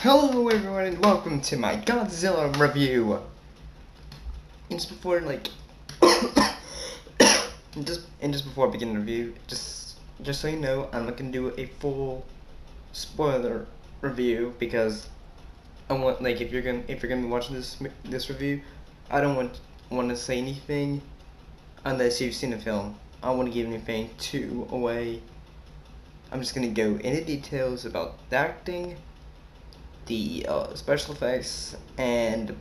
Hello everyone and welcome to my Godzilla review. And just before just before I begin the review, just so you know, I'm not gonna do a full spoiler review because I want if you're gonna be watching this review, I don't want to say anything unless you've seen the film. I don't want to give anything too away. I'm just gonna go into details about the acting, the special effects, and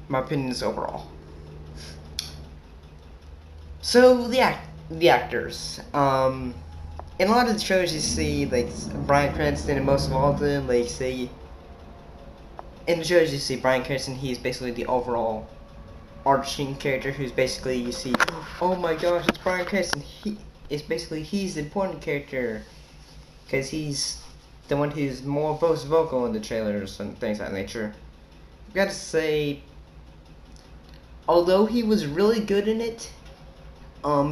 my opinions overall. So the actors. In a lot of the shows you see Bryan Cranston, and most of all of them, say in the shows you see Bryan Cranston, he's basically the overall arching character who's basically you see, oh my gosh, it's Bryan Cranston. He's the important character because he's the one who's more most vocal in the trailers and things of that nature. I've got to say, although he was really good in it,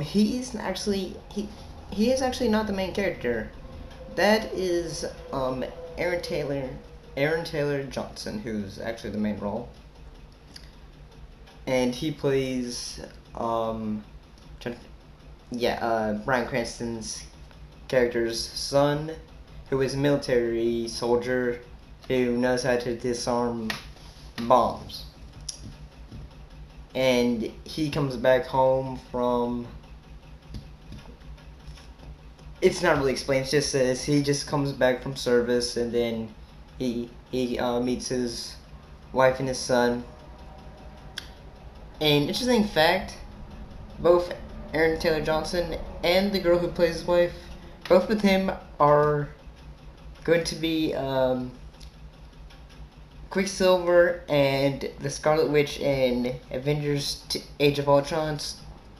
he is actually not the main character. That is Aaron Taylor Johnson, who's actually the main role, and he plays Bryan Cranston's character's son, who is a military soldier who knows how to disarm bombs. And he comes back home from... It's not really explained, it just says he just comes back from service, and then he meets his wife and his son. An interesting fact, both Aaron Taylor Johnson and the girl who plays his wife, both of them are going to be Quicksilver and the Scarlet Witch in Avengers Age of Ultron.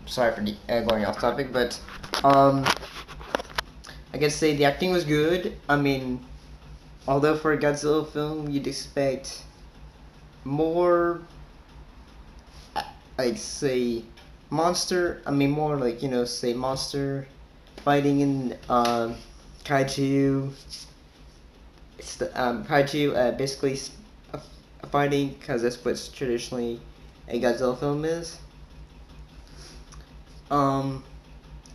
Sorry for going off topic, but I gotta say the acting was good. I mean, although for a Godzilla film you'd expect more, say monster fighting in kaiju. It's the kaiju basically fighting, because that's what traditionally a Godzilla film is. I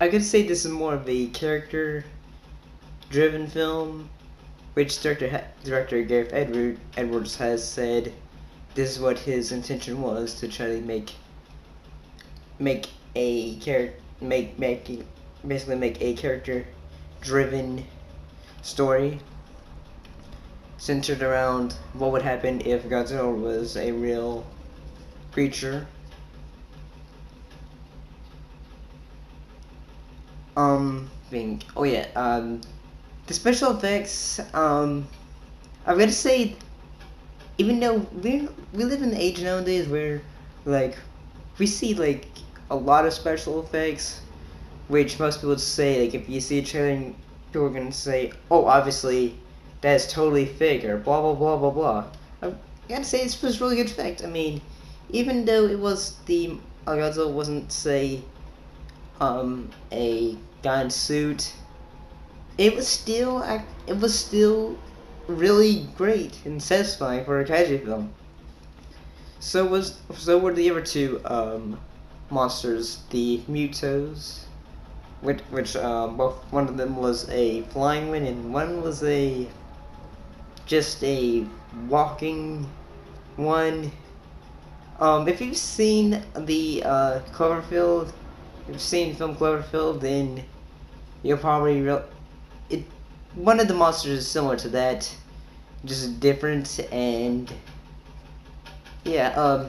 could say this is more of a character-driven film, which director Gareth Edwards has said this is what his intention was, to try to make a character-driven story centered around what would happen if Godzilla was a real creature. The special effects, I've got to say, even though we live in the age nowadays where, we see, a lot of special effects, which most people would say, if you see a trailer, people are going to say, oh, obviously, that's totally fake, or blah blah blah blah blah. I gotta say, this was really good effect. I mean, even though it was Godzilla wasn't, say, a guy in suit, it was still really great and satisfying for a kaiju film. So were the other two monsters, the Mutos, which both, one of them was a flying one and one was just a walking one. If you've seen the Cloverfield, if you've seen film Cloverfield, then you'll probably one of the monsters is similar to that, just different. And yeah,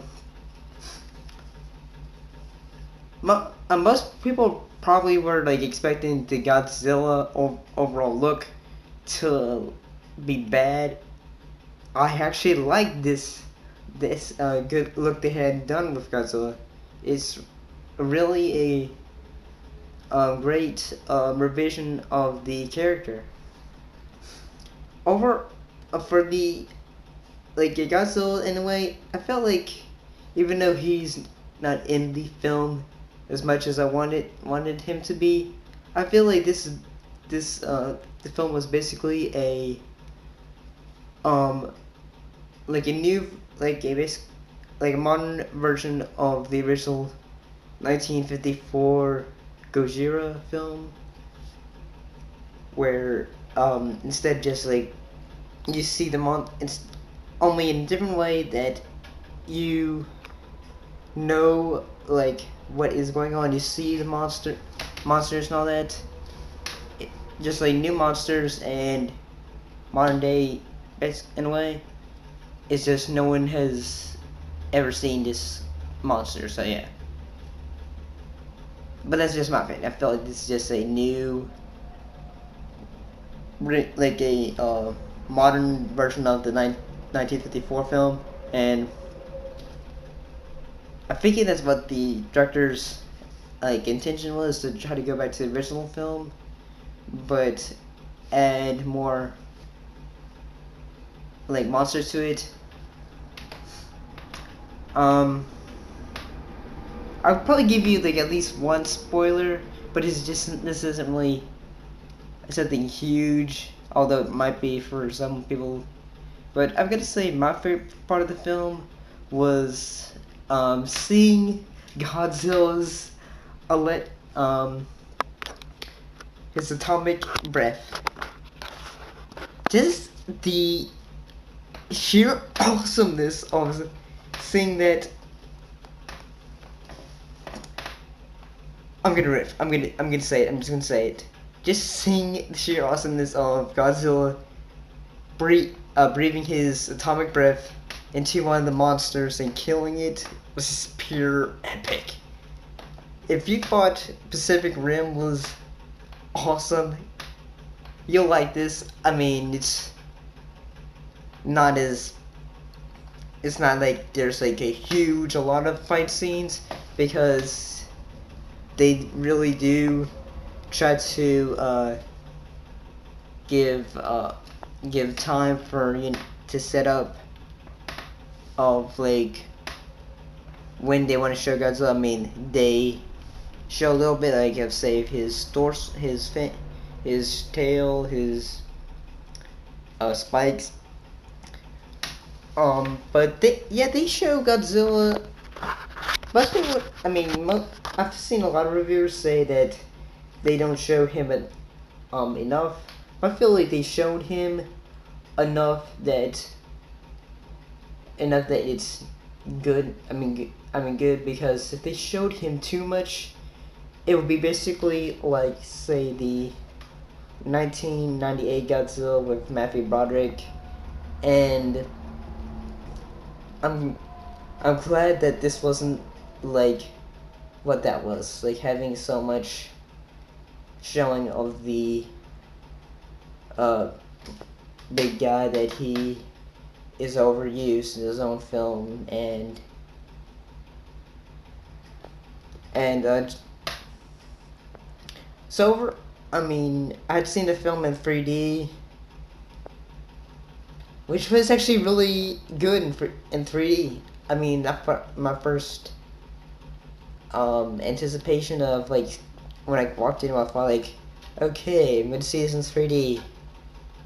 most people probably were expecting the Godzilla overall look to be bad. I actually like this good look they had done with Godzilla. It's really a great revision of the character. For the Godzilla, in a way, I felt like, even though he's not in the film as much as I wanted him to be, I feel like the film was basically um like a new like a like a modern version of the original 1954 Gojira film, where instead just like you see them on, it's only in a different way that you know like what is going on. You see the monsters and all that. Just like new monsters and modern day, in a way. It's just no one has ever seen this monster, so yeah. But that's just my opinion. I feel like this is just a new, like a modern version of the 1954 film, and I'm thinking that's what the director's like intention was, to try to go back to the original film, but add more like monsters to it. I'll probably give you like at least one spoiler, but this isn't really something huge, although it might be for some people. But I'm gonna say my favorite part of the film was seeing Godzilla's his atomic breath. Just the sheer awesomeness of seeing that. I'm gonna say it. I'm just gonna say it. Just seeing the sheer awesomeness of Godzilla breathing his atomic breath into one of the monsters and killing it was just pure epic. If you thought Pacific Rim was awesome, you'll like this. I mean, it's not like there's like a lot of fight scenes, because they really do try to give time for to set up of like when they want to show Godzilla. I mean, they show a little bit like of say his torso, his tail, his spikes. But they show Godzilla. But I mean, I've seen a lot of reviewers say that they don't show him enough. I feel like they showed him enough that it's good. I mean good, because if they showed him too much, it would be basically like say the 1998 Godzilla with Matthew Broderick, and I'm glad that this wasn't like what that was, like having so much showing of the big guy, that he is overused in his own film, and so I mean, I'd seen the film in 3D, which was actually really good in 3D. I mean, my first anticipation of like when I walked in, I thought like, okay, I'm gonna see this in 3D.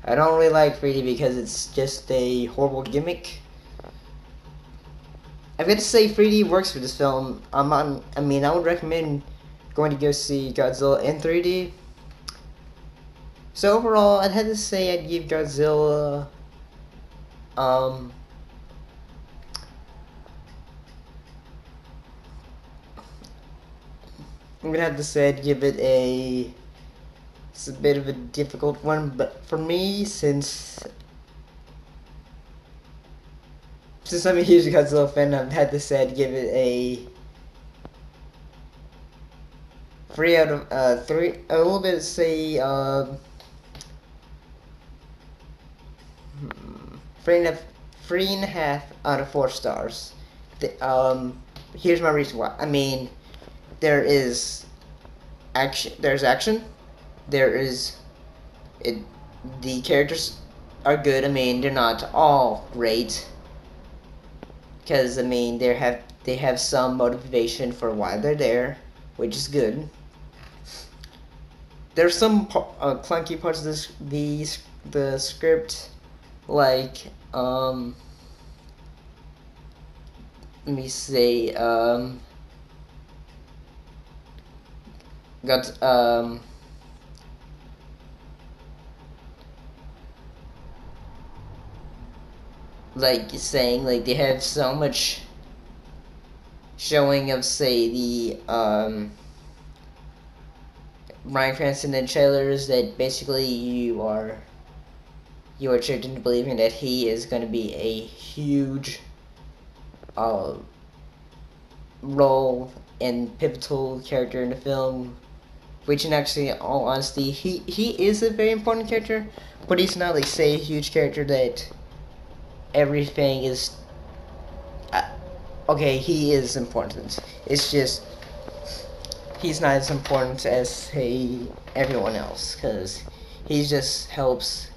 I don't really like 3D because it's just a horrible gimmick. I've got to say 3D works for this film. I would recommend going to go see Godzilla in 3D. So overall, I'd have to say I'd give Godzilla I'm gonna have to say I'd give it a. It's a bit of a difficult one, but for me, since I'm a huge Godzilla fan, I've had to say I'd give it a 3 out of 3. A little bit, say 3.5 out of 4 stars. Here's my reason why. I mean, there is action. There's action. There is it. The characters are good. I mean, they're not all great, because I mean they have some motivation for why they're there, which is good. There's some clunky parts of the script, like let me say got like saying like they have so much showing of say the Bryan Cranston in trailers that basically you are tricked into believing that he is going to be a huge uh, role and pivotal character in the film, which in actually all honesty he is a very important character, but he's not like say a huge character that everything is uh, okay, he is important. It's just he's not as important as say everyone else because he just helps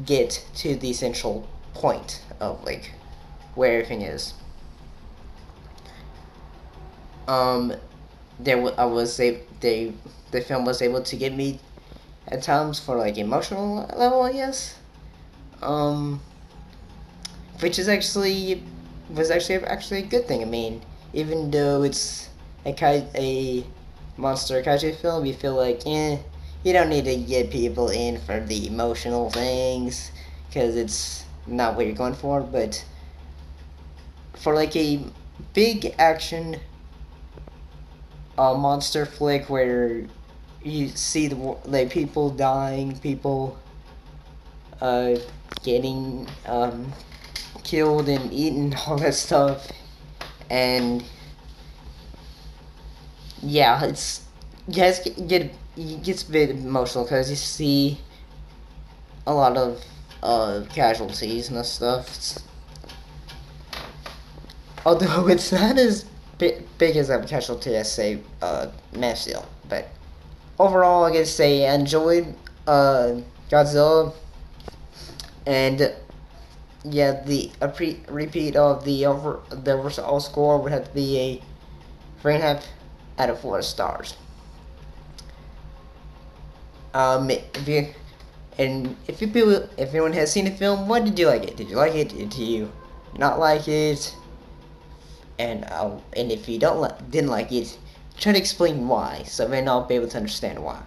get to the central point of like where everything is. Um, I was the film was able to get me at times for like emotional level, I guess. Um, which is actually was actually a good thing. I mean, even though it's a monster kaiju film, you feel like you don't need to get people in for the emotional things because it's not what you're going for. But for like a big action monster flick where you see the like people dying, people uh, getting killed and eaten, all that stuff, and yeah, it's it gets a bit emotional because you see a lot of casualties and stuff. Although it's not as big as a casualty as say Man of Steel, but overall I guess say I enjoyed Godzilla, and yeah, a repeat of the overall score would have to be a 3.5 out of 4 stars. If you and if anyone has seen the film, what did you like it? Did you like it? Did you not like it? And if you didn't like it, try to explain why, so then I'll be able to understand why.